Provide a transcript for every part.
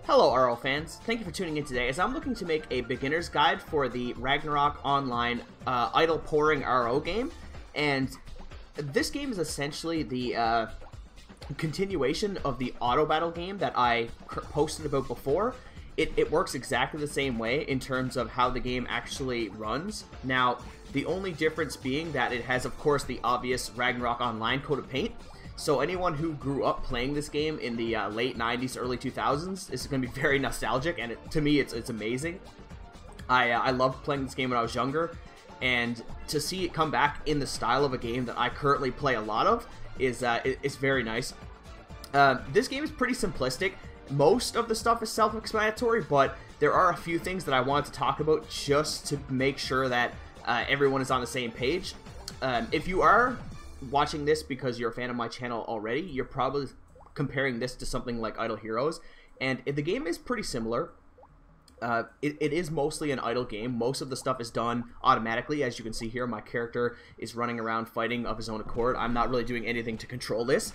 Hello RL fans, thank you for tuning in today as I'm looking to make a beginner's guide for the Ragnarok Online idle pouring RO game, and this game is essentially the continuation of the auto battle game that I posted about before. It works exactly the same way in terms of how the game actually runs. Now, the only difference being that it has, of course, the obvious Ragnarok Online coat of paint. So anyone who grew up playing this game in the late 90s, early 2000s is going to be very nostalgic, and to me, it's amazing. I loved playing this game when I was younger, and to see it come back in the style of a game that I currently play a lot of is it's very nice. This game is pretty simplistic. Most of the stuff is self-explanatory, but there are a few things that I wanted to talk about just to make sure that everyone is on the same page. If you are watching this because you're a fan of my channel already, you're probably comparing this to something like Idle Heroes, and the game is pretty similar. It is mostly an idle game. Most of the stuff is done automatically. As you can see here, my character is running around fighting of his own accord. I'm not really doing anything to control this.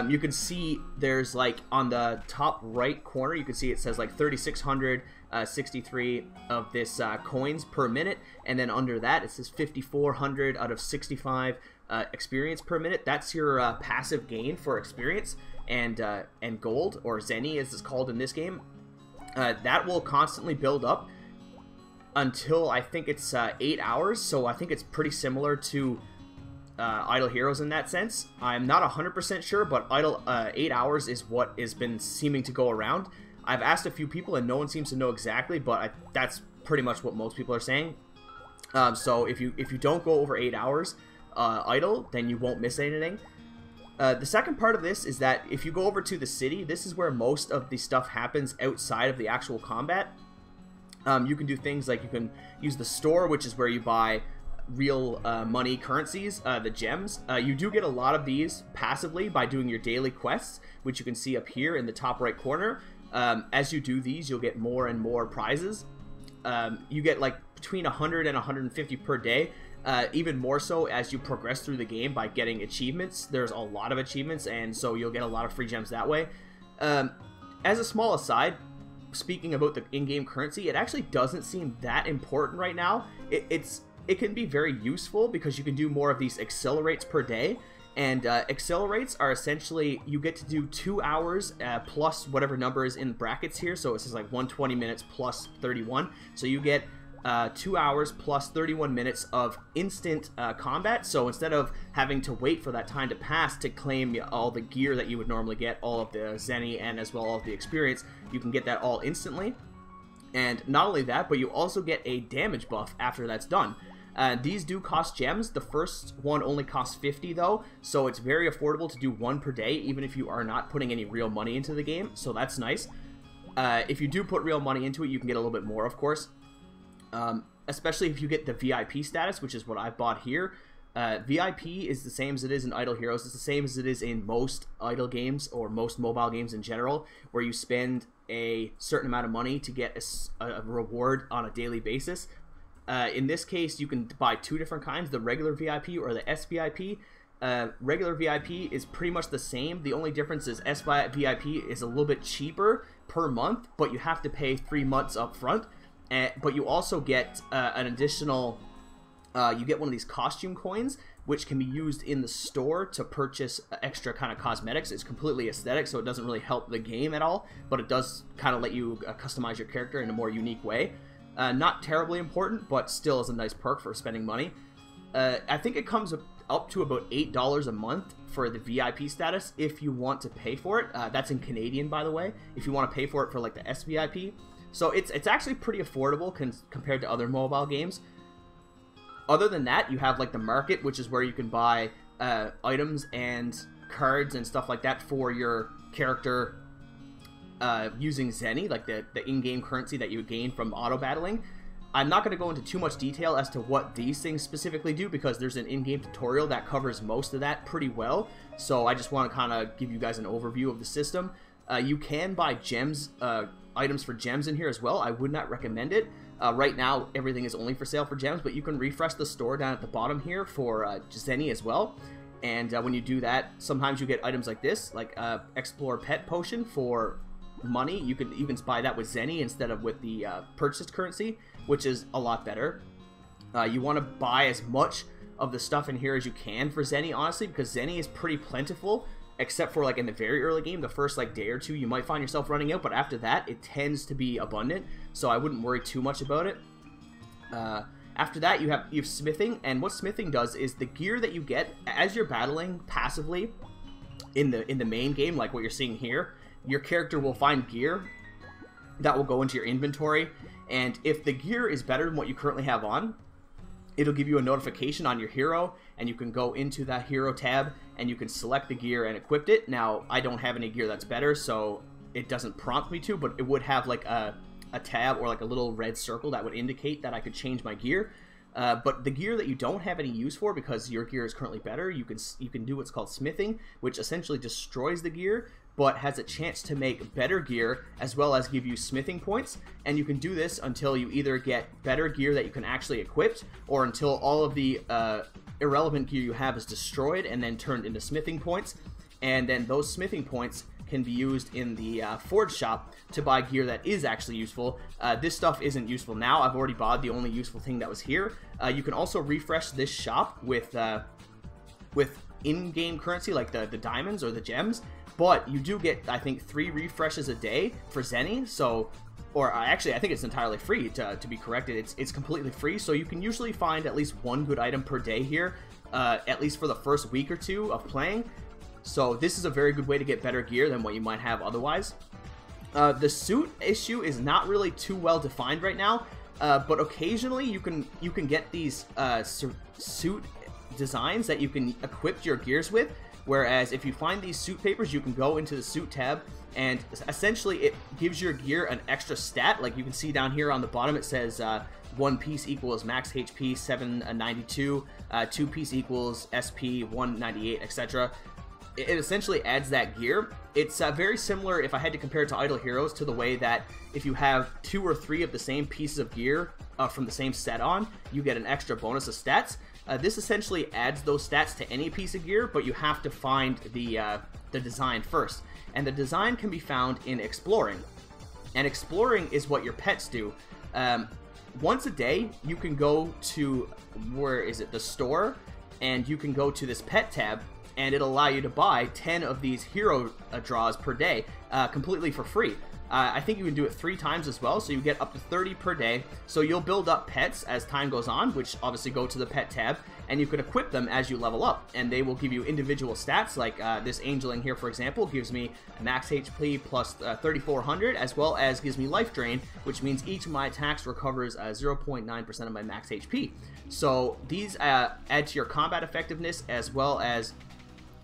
You can see there's, like, on the top right corner, you can see it says like 3,663 of this coins per minute, and then under that it says 5,400 out of 65 experience per minute. That's your passive gain for experience and gold, or Zenny as it's called in this game. That will constantly build up until I think it's 8 hours, so I think it's pretty similar to Idle Heroes in that sense. I'm not 100% sure, but 8 hours is what has been seeming to go around. I've asked a few people and no one seems to know exactly, but that's pretty much what most people are saying. So if you don't go over 8 hours idle, then you won't miss anything. The second part of this is that if you go over to the city, this is where most of the stuff happens outside of the actual combat. You can do things like you can use the store, which is where you buy real money currencies, the gems. You do get a lot of these passively by doing your daily quests, which you can see up here in the top right corner. As you do these, you'll get more and more prizes. You get like between 100 and 150 per day. Even more so as you progress through the game by getting achievements. There's a lot of achievements, and so you'll get a lot of free gems that way. As a small aside, speaking about the in-game currency, it actually doesn't seem that important right now. It can be very useful because you can do more of these accelerates per day, and accelerates are essentially, you get to do 2 hours plus whatever number is in brackets here. So it says like 120 minutes plus 31, so you get 2 hours plus 31 minutes of instant combat. So instead of having to wait for that time to pass to claim all the gear that you would normally get, all of the Zenny and as well all of the experience, you can get that all instantly. And not only that, but you also get a damage buff after that's done. These do cost gems. The first one only costs 50 though, so it's very affordable to do one per day, even if you are not putting any real money into the game, so that's nice. If you do put real money into it, you can get a little bit more, of course. Especially if you get the VIP status, which is what I bought here. VIP is the same as it is in Idle Heroes. It's the same as it is in most idle games or most mobile games in general, where you spend a certain amount of money to get a reward on a daily basis. In this case, you can buy two different kinds, the regular VIP or the SVIP. Regular VIP is pretty much the same. The only difference is SVIP is a little bit cheaper per month, but you have to pay 3 months up front. But you also get an additional, you get one of these costume coins, which can be used in the store to purchase extra kind of cosmetics. It's completely aesthetic, so it doesn't really help the game at all, but it does kind of let you customize your character in a more unique way. Not terribly important, but still is a nice perk for spending money. I think it comes up to about $8 a month for the VIP status if you want to pay for it. That's in Canadian, by the way, if you want to pay for it for like the SVIP. So it's actually pretty affordable compared to other mobile games. Other than that, you have like the market, which is where you can buy items and cards and stuff like that for your character using Zenny, like the in-game currency that you gain from auto battling. I'm not going to go into too much detail as to what these things specifically do because there's an in-game tutorial that covers most of that pretty well. So I just want to kind of give you guys an overview of the system. You can buy gems, items for gems in here as well. I would not recommend it. Right now, everything is only for sale for gems, but you can refresh the store down at the bottom here for Zenny as well. And when you do that, sometimes you get items like this, like Explore Pet Potion for money, you can buy that with Zenny instead of with the purchased currency, which is a lot better. You want to buy as much of the stuff in here as you can for Zenny, honestly, because Zenny is pretty plentiful, except for like in the very early game. The first like day or two you might find yourself running out, but after that it tends to be abundant, so I wouldn't worry too much about it. After that you have smithing, and what smithing does is the gear that you get as you're battling passively in the main game, like what you're seeing here, your character will find gear that will go into your inventory, and if the gear is better than what you currently have on, it'll give you a notification on your hero, and you can go into that hero tab and you can select the gear and equip it. Now, I don't have any gear that's better, so it doesn't prompt me to, but it would have like a tab or like a little red circle that would indicate that I could change my gear. But the gear that you don't have any use for because your gear is currently better, you can do what's called smithing, which essentially destroys the gear, but has a chance to make better gear as well as give you smithing points. And you can do this until you either get better gear that you can actually equip, or until all of the irrelevant gear you have is destroyed and then turned into smithing points. And then those smithing points can be used in the forge shop to buy gear that is actually useful. This stuff isn't useful now. I've already bought the only useful thing that was here. You can also refresh this shop with in-game currency like the diamonds or the gems, but you do get, I think, 3 refreshes a day for Zenny, so, or actually I think it's entirely free, to be corrected. It's completely free, so you can usually find at least 1 good item per day here, at least for the first week or 2 of playing. So this is a very good way to get better gear than what you might have otherwise. The suit issue is not really too well defined right now, but occasionally you can get these suit designs that you can equip your gears with. Whereas if you find these suit papers, you can go into the suit tab, and essentially it gives your gear an extra stat. Like you can see down here on the bottom, it says 1 piece equals max HP 792, 2 piece equals SP 198, etc. It essentially adds that gear. It's very similar, if I had to compare it to Idle Heroes, to the way that if you have 2 or 3 of the same pieces of gear from the same set on, you get an extra bonus of stats. This essentially adds those stats to any piece of gear, but you have to find the design first. And the design can be found in exploring. And exploring is what your pets do. Once a day, you can go to, where is it, the store, and you can go to this pet tab, and it'll allow you to buy 10 of these hero draws per day, completely for free. I think you can do it 3 times as well, so you get up to 30 per day. So you'll build up pets as time goes on, which obviously go to the pet tab, and you can equip them as you level up, and they will give you individual stats, like this angeling here, for example, gives me max HP plus 3400, as well as gives me life drain, which means each of my attacks recovers 0.9% of my max HP. So these add to your combat effectiveness, as well as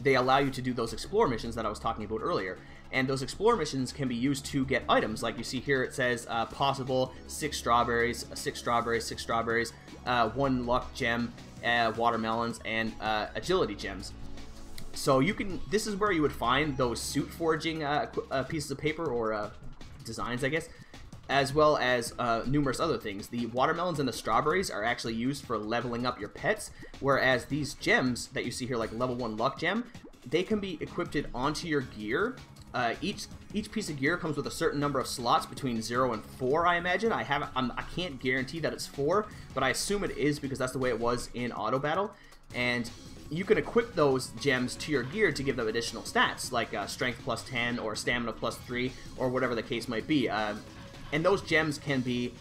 they allow you to do those explore missions that I was talking about earlier. And those explore missions can be used to get items. Like you see here, it says possible 6 strawberries, 6 strawberries, 6 strawberries, 1 luck gem, watermelons, and agility gems. So you can, this is where you would find those suit forging pieces of paper, or designs, I guess, as well as numerous other things. The watermelons and the strawberries are actually used for leveling up your pets, whereas these gems that you see here, like level 1 luck gem, they can be equipped onto your gear. Each piece of gear comes with a certain number of slots, between 0 and 4, I imagine. I can't guarantee that it's 4, but I assume it is, because that's the way it was in auto battle. And you can equip those gems to your gear to give them additional stats, like strength plus 10 or stamina plus 3, or whatever the case might be. And those gems can be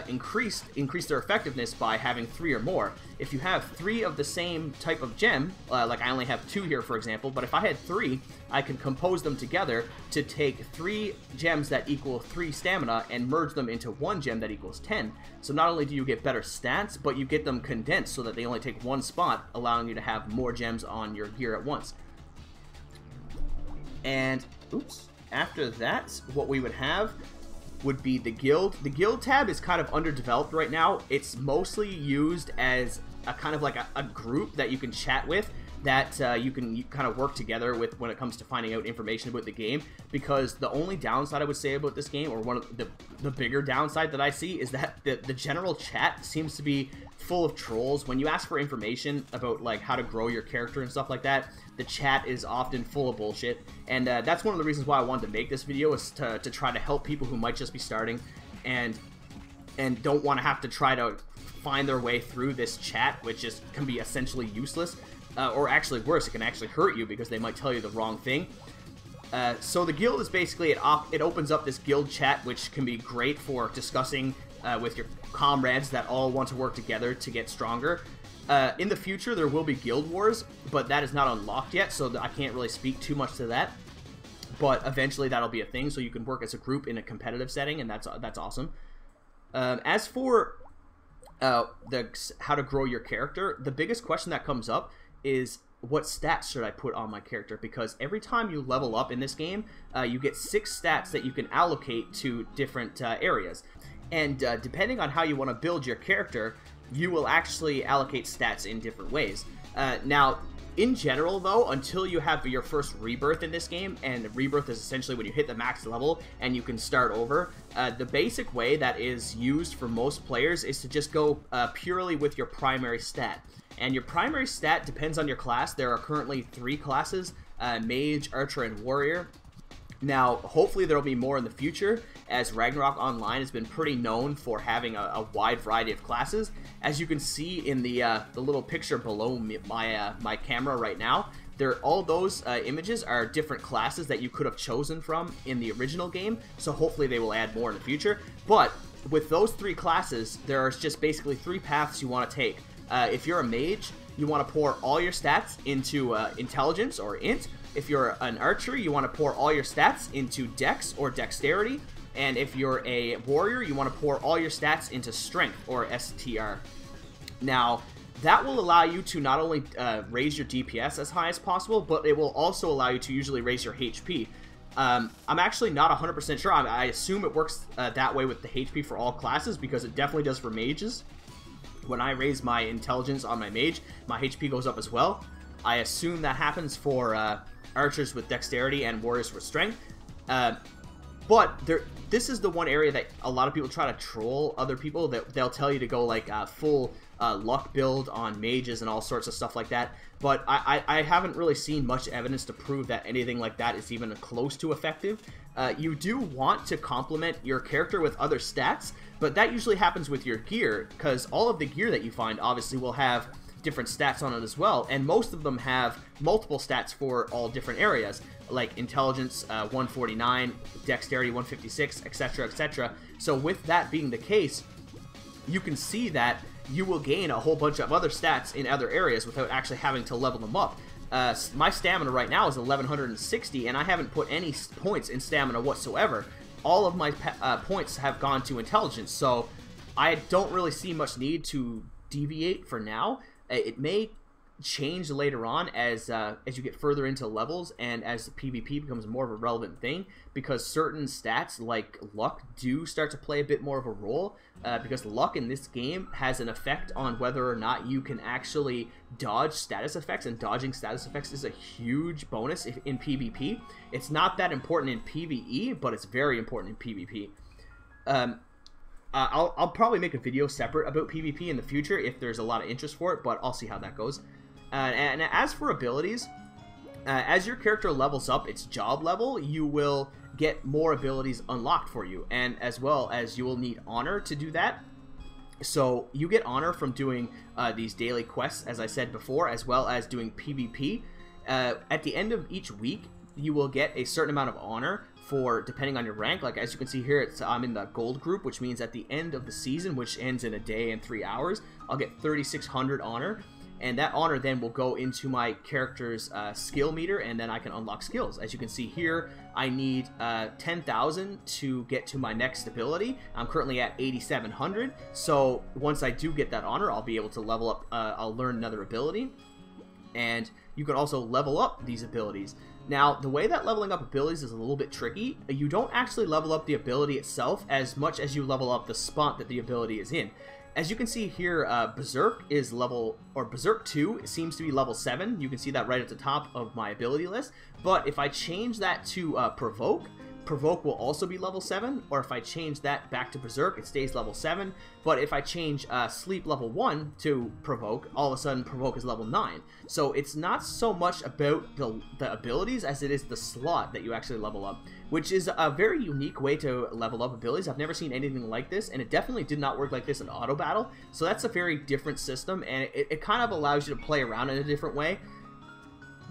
increase their effectiveness by having 3 or more. If you have 3 of the same type of gem, like I only have 2 here, for example, but if I had 3, I can compose them together to take 3 gems that equal 3 stamina and merge them into 1 gem that equals 10. So not only do you get better stats, but you get them condensed so that they only take 1 spot, allowing you to have more gems on your gear at once. And, oops, after that, what we would have would be the guild. The guild tab is kind of underdeveloped right now. It's mostly used as a kind of like a group that you can chat with. that you can kind of work together with when it comes to finding out information about the game, because the only downside I would say about this game, or one of the bigger downside that I see, is that the general chat seems to be full of trolls. When you ask for information about like how to grow your character and stuff like that, the chat is often full of bullshit, and that's one of the reasons why I wanted to make this video, is to try to help people who might just be starting and don't want to have to try to find their way through this chat, which can be essentially useless. Or actually worse, it can actually hurt you because they might tell you the wrong thing. So the guild is basically, it opens up this guild chat, which can be great for discussing with your comrades that all want to work together to get stronger. In the future, there will be guild wars, but that is not unlocked yet, so I can't really speak too much to that. But eventually that'll be a thing, so you can work as a group in a competitive setting, and that's awesome. As for how to grow your character, the biggest question that comes up is, what stats should I put on my character? Because every time you level up in this game, you get 6 stats that you can allocate to different areas. And depending on how you want to build your character, you will actually allocate stats in different ways. Now, in general though, until you have your first rebirth in this game, and rebirth is essentially when you hit the max level and you can start over, the basic way that is used for most players is to just go purely with your primary stat. And your primary stat depends on your class. There are currently 3 classes, Mage, Archer, and Warrior. Now, hopefully there will be more in the future, as Ragnarok Online has been pretty known for having a wide variety of classes. As you can see in the little picture below my camera right now, all those images are different classes that you could have chosen from in the original game, so hopefully they will add more in the future. But with those 3 classes, there's just basically 3 paths you want to take. If you're a mage, you want to pour all your stats into intelligence or int. If you're an archer, you want to pour all your stats into dex or dexterity. And if you're a warrior, you want to pour all your stats into strength or str. Now, that will allow you to not only raise your DPS as high as possible, but it will also allow you to usually raise your HP. I'm actually not 100% sure. I assume it works that way with the HP for all classes, because it definitely does for mages. When I raise my intelligence on my mage, my HP goes up as well. I assume that happens for archers with dexterity and warriors with strength. But this is the one area that a lot of people try to troll other people. That they'll tell you to go like full luck build on mages and all sorts of stuff like that. But I haven't really seen much evidence to prove that anything like that is even close to effective. You do want to complement your character with other stats, but that usually happens with your gear, because all of the gear that you find obviously will have different stats on it as well, and most of them have multiple stats for all different areas, like intelligence 149, dexterity 156, etc, etc. So with that being the case, you can see that you will gain a whole bunch of other stats in other areas without actually having to level them up. My stamina right now is 1160, and I haven't put any points in stamina whatsoever. All of my points have gone to intelligence, so I don't really see much need to deviate for now. It may change later on as you get further into levels and as PvP becomes more of a relevant thing, because certain stats like luck do start to play a bit more of a role, because luck in this game has an effect on whether or not you can actually dodge status effects, and dodging status effects is a huge bonus in PvP. It's not that important in PvE, but it's very important in PvP. I'll probably make a video separate about PvP in the future if there's a lot of interest for it, but I'll see how that goes. And as for abilities, as your character levels up its job level, you will get more abilities unlocked for you, and as well as you will need honor to do that. So you get honor from doing these daily quests, as I said before, as well as doing PvP. At the end of each week, you will get a certain amount of honor for depending on your rank. Like as you can see here, I'm in the gold group, which means at the end of the season, which ends in a day and 3 hours, I'll get 3,600 honor, and that honor then will go into my character's skill meter, and then I can unlock skills. As you can see here, I need 10,000 to get to my next ability. I'm currently at 8,700, so once I do get that honor, I'll be able to level up. I'll learn another ability, and you can also level up these abilities. Now, the way that leveling up abilities is a little bit tricky. You don't actually level up the ability itself as much as you level up the spot that the ability is in. As you can see here, Berserk is Berserk 2 seems to be level 7. You can see that right at the top of my ability list. But if I change that to Provoke will also be level 7, or if I change that back to Berserk, it stays level 7, but if I change Sleep level 1 to Provoke, all of a sudden Provoke is level 9. So it's not so much about the abilities as it is the slot that you actually level up, which is a very unique way to level up abilities. I've never seen anything like this, and it definitely did not work like this in Auto Battle, so that's a very different system, and it kind of allows you to play around in a different way.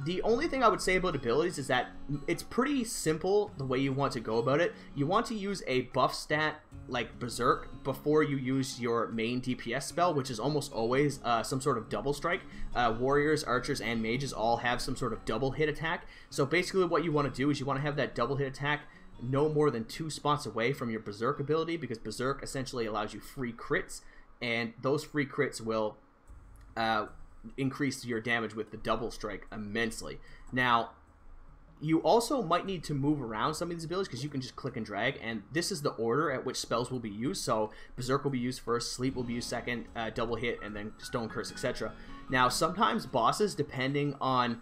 The only thing I would say about abilities is that it's pretty simple the way you want to go about it. You want to use a buff stat like Berserk before you use your main DPS spell, which is almost always some sort of double strike. Warriors, archers, and mages all have some sort of double hit attack. So basically what you want to do is you want to have that double hit attack no more than 2 spots away from your Berserk ability, because Berserk essentially allows you free crits, and those free crits will increase your damage with the double strike immensely. Now, you also might need to move around some of these abilities because you can just click and drag, and this is the order at which spells will be used. So Berserk will be used first, Sleep will be used second, double hit, and then Stone Curse, etc. Now, sometimes bosses, depending on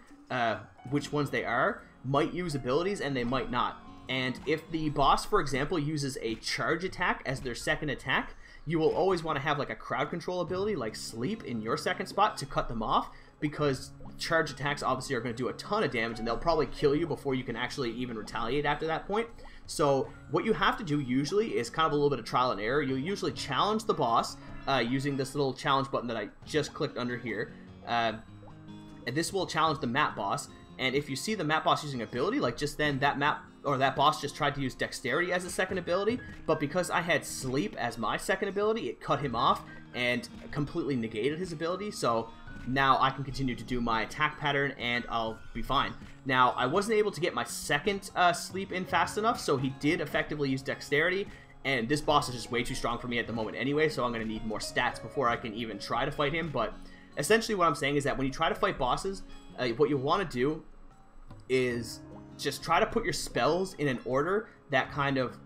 which ones they are, might use abilities and they might not. And if the boss, for example, uses a charge attack as their second attack, you will always want to have like a crowd control ability like Sleep in your second spot to cut them off, because charge attacks obviously are going to do a ton of damage and they'll probably kill you before you can actually even retaliate after that point. So what you have to do usually is kind of a little bit of trial and error. You'll usually challenge the boss using this little challenge button that I just clicked under here. And this will challenge the map boss. And if you see the map boss using ability, like just then that boss just tried to use Dexterity as a second ability, but because I had Sleep as my second ability, it cut him off and completely negated his ability. So now I can continue to do my attack pattern and I'll be fine. Now, I wasn't able to get my second Sleep in fast enough, so he did effectively use Dexterity, and this boss is just way too strong for me at the moment anyway, so I'm going to need more stats before I can even try to fight him. But essentially what I'm saying is that when you try to fight bosses, what you want to do is just try to put your spells in an order that kind of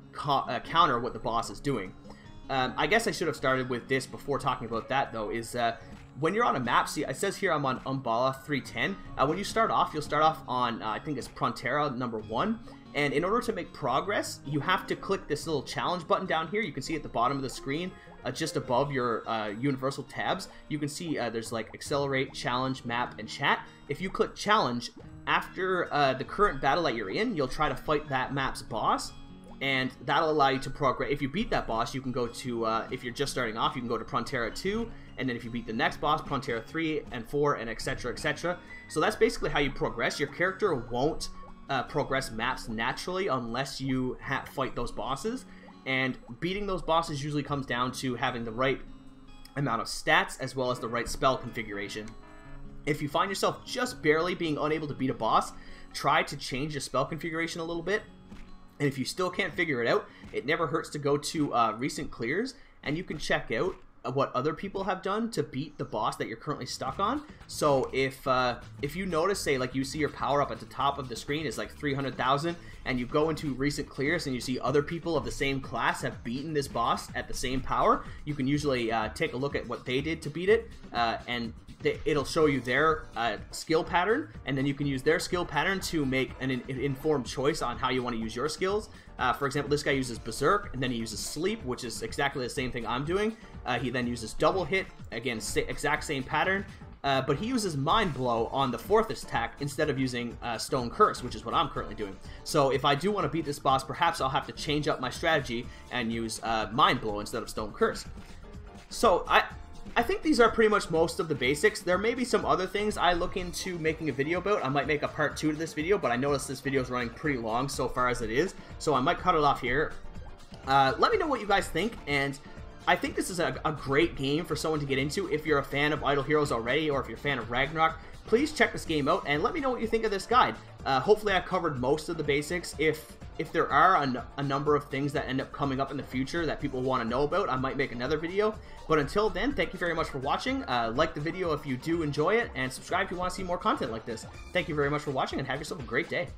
counter what the boss is doing. I guess I should have started with this before talking about that, though, is when you're on a map, see, it says here I'm on Umbala 310. When you start off, you'll start off on, I think it's Prontera number 1. And in order to make progress, you have to click this little challenge button down here. You can see at the bottom of the screen, just above your universal tabs, you can see there's like Accelerate, Challenge, Map, and Chat. If you click Challenge, after the current battle that you're in, you'll try to fight that map's boss, and that'll allow you to progress. If you beat that boss, you can go to, if you're just starting off, you can go to Prontera 2, and then if you beat the next boss, Prontera 3 and 4, and etc, etc. So that's basically how you progress. Your character won't progress maps naturally unless you fight those bosses, and beating those bosses usually comes down to having the right amount of stats as well as the right spell configuration. If you find yourself just barely being unable to beat a boss, try to change your spell configuration a little bit. And if you still can't figure it out, it never hurts to go to recent clears, and you can check out what other people have done to beat the boss that you're currently stuck on. So if you notice, say, like you see your power up at the top of the screen is like 300,000, and you go into recent clears and you see other people of the same class have beaten this boss at the same power, you can usually take a look at what they did to beat it, and it'll show you their skill pattern, and then you can use their skill pattern to make an informed choice on how you want to use your skills. For example, this guy uses Berserk, and then he uses Sleep, which is exactly the same thing I'm doing. He then uses Double Hit, again, exact same pattern, but he uses Mind Blow on the 4th attack instead of using Stone Curse, which is what I'm currently doing. So if I do want to beat this boss, perhaps I'll have to change up my strategy and use Mind Blow instead of Stone Curse. So I think these are pretty much most of the basics. There may be some other things I look into making a video about. I might make a part 2 to this video, but I noticed this video is running pretty long so far as it is, so I might cut it off here. Let me know what you guys think, and I think this is a great game for someone to get into. If you're a fan of Idle Heroes already, or if you're a fan of Ragnarok, please check this game out and let me know what you think of this guide. Hopefully I covered most of the basics. If there are a number of things that end up coming up in the future that people want to know about, I might make another video. But until then, thank you very much for watching. Like the video if you do enjoy it, and subscribe if you want to see more content like this. Thank you very much for watching, and have yourself a great day.